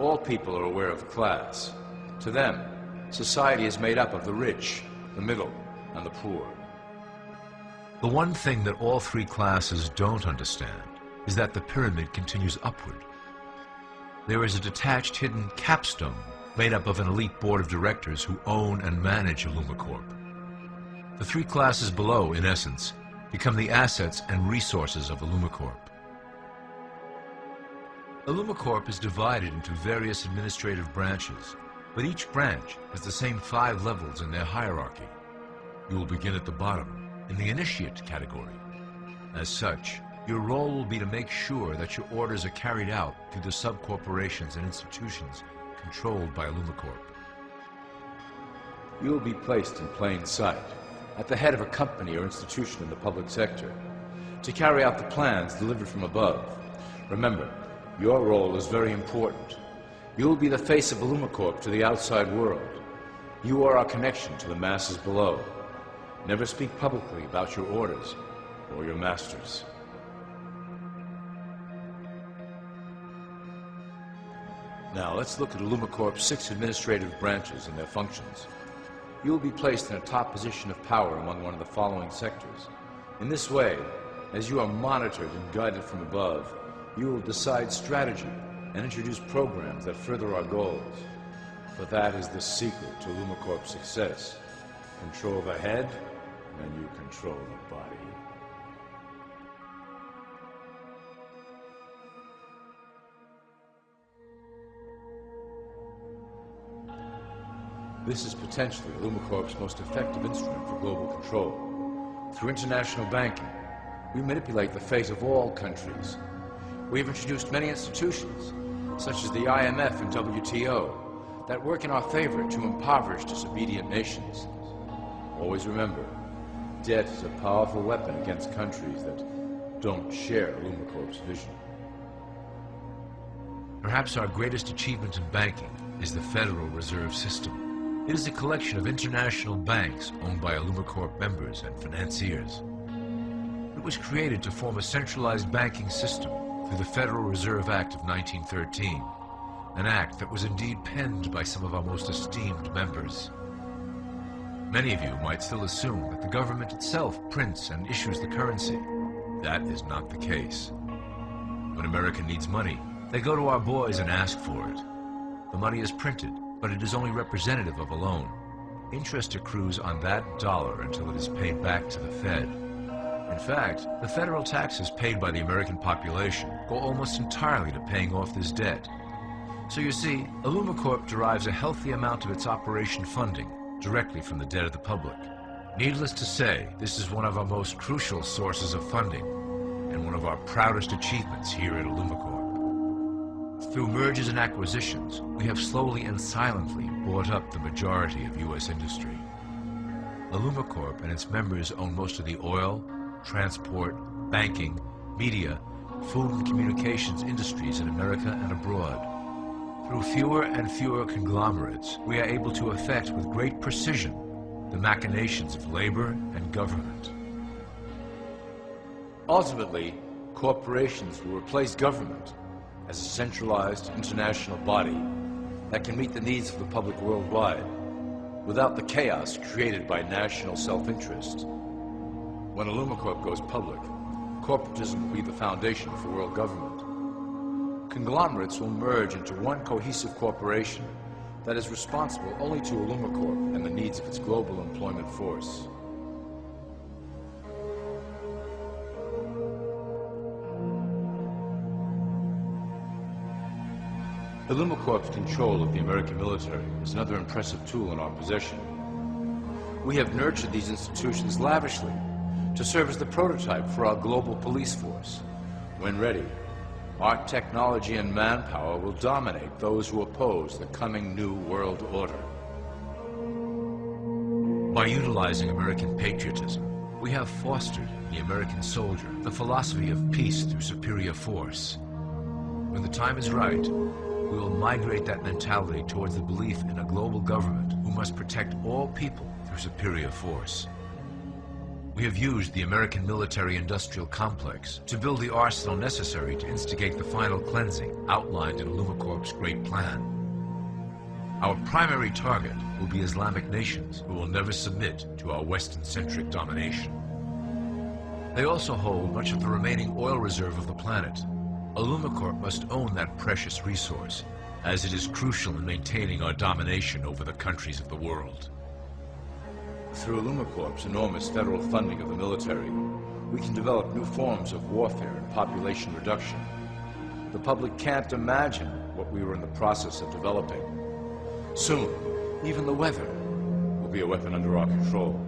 All people are aware of class. To them, society is made up of the rich, the middle, and the poor. The one thing that all three classes don't understand is that the pyramid continues upward. There is a detached hidden capstone made up of an elite board of directors who own and manage Illumicorp. The three classes below, in essence, become the assets and resources of Illumicorp. Illumicorp is divided into various administrative branches, but each branch has the same 5 levels in their hierarchy. You will begin at the bottom, in the initiate category. As such, your role will be to make sure that your orders are carried out through the sub-corporations and institutions controlled by Illumicorp. You will be placed in plain sight, at the head of a company or institution in the public sector, to carry out the plans delivered from above. Remember, your role is very important. You will be the face of Illumicorp to the outside world. You are our connection to the masses below. Never speak publicly about your orders or your masters. Now let's look at Illumicorp's 6 administrative branches and their functions. You will be placed in a top position of power among one of the following sectors. In this way, as you are monitored and guided from above, you will decide strategy and introduce programs that further our goals. For that is the secret to Illumicorp's success. Control the head, and you control the body. This is potentially Illumicorp's most effective instrument for global control. Through international banking, we manipulate the fate of all countries. We have introduced many institutions, such as the IMF and WTO, that work in our favor to impoverish disobedient nations. Always remember, debt is a powerful weapon against countries that don't share Illumicorp's vision. Perhaps our greatest achievement in banking is the Federal Reserve System. It is a collection of international banks owned by Illumicorp members and financiers. It was created to form a centralized banking system through the Federal Reserve Act of 1913, an act that was indeed penned by some of our most esteemed members. Many of you might still assume that the government itself prints and issues the currency. That is not the case. When America needs money, they go to our boys and ask for it. The money is printed, but it is only representative of a loan. Interest accrues on that dollar until it is paid back to the Fed. In fact, the federal taxes paid by the American population go almost entirely to paying off this debt. So you see, Illumicorp derives a healthy amount of its operation funding directly from the debt of the public. Needless to say, this is one of our most crucial sources of funding, and one of our proudest achievements here at Illumicorp. Through mergers and acquisitions, we have slowly and silently bought up the majority of U.S. industry. Illumicorp and its members own most of the oil, transport, banking, media, food and communications industries in America and abroad. Through fewer and fewer conglomerates, we are able to effect with great precision the machinations of labor and government. Ultimately, corporations will replace government as a centralized international body that can meet the needs of the public worldwide without the chaos created by national self-interest. When Illumicorp goes public, corporatism will be the foundation for world government. Conglomerates will merge into one cohesive corporation that is responsible only to Illumicorp and the needs of its global employment force. Illumicorp's control of the American military is another impressive tool in our possession. We have nurtured these institutions lavishly to serve as the prototype for our global police force. When ready, our technology and manpower will dominate those who oppose the coming new world order. By utilizing American patriotism, we have fostered in the American soldier the philosophy of peace through superior force. When the time is right, we will migrate that mentality towards the belief in a global government who must protect all people through superior force. We have used the American military-industrial complex to build the arsenal necessary to instigate the final cleansing outlined in Illumicorp's Great Plan. Our primary target will be Islamic nations who will never submit to our Western-centric domination. They also hold much of the remaining oil reserve of the planet. Illumicorp must own that precious resource, as it is crucial in maintaining our domination over the countries of the world. Through Illumicorp's enormous federal funding of the military, we can develop new forms of warfare and population reduction. The public can't imagine what we were in the process of developing. Soon, even the weather will be a weapon under our control.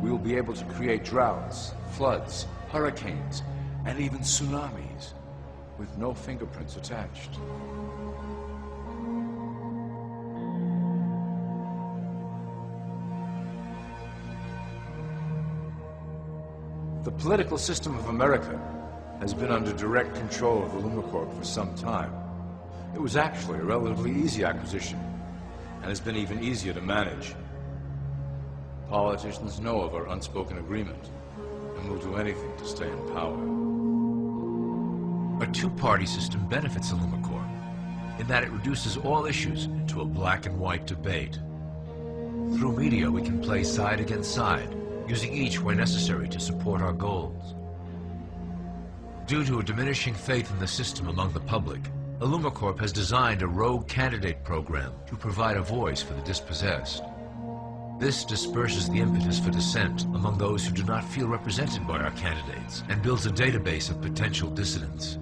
We will be able to create droughts, floods, hurricanes, and even tsunamis with no fingerprints attached. The political system of America has been under direct control of Illumicorp for some time. It was actually a relatively easy acquisition, and has been even easier to manage. Politicians know of our unspoken agreement, and will do anything to stay in power. A two-party system benefits Illumicorp, in that it reduces all issues to a black and white debate. Through media, we can play side against side, using each where necessary to support our goals. Due to a diminishing faith in the system among the public, Illumicorp has designed a rogue candidate program to provide a voice for the dispossessed. This disperses the impetus for dissent among those who do not feel represented by our candidates and builds a database of potential dissidents.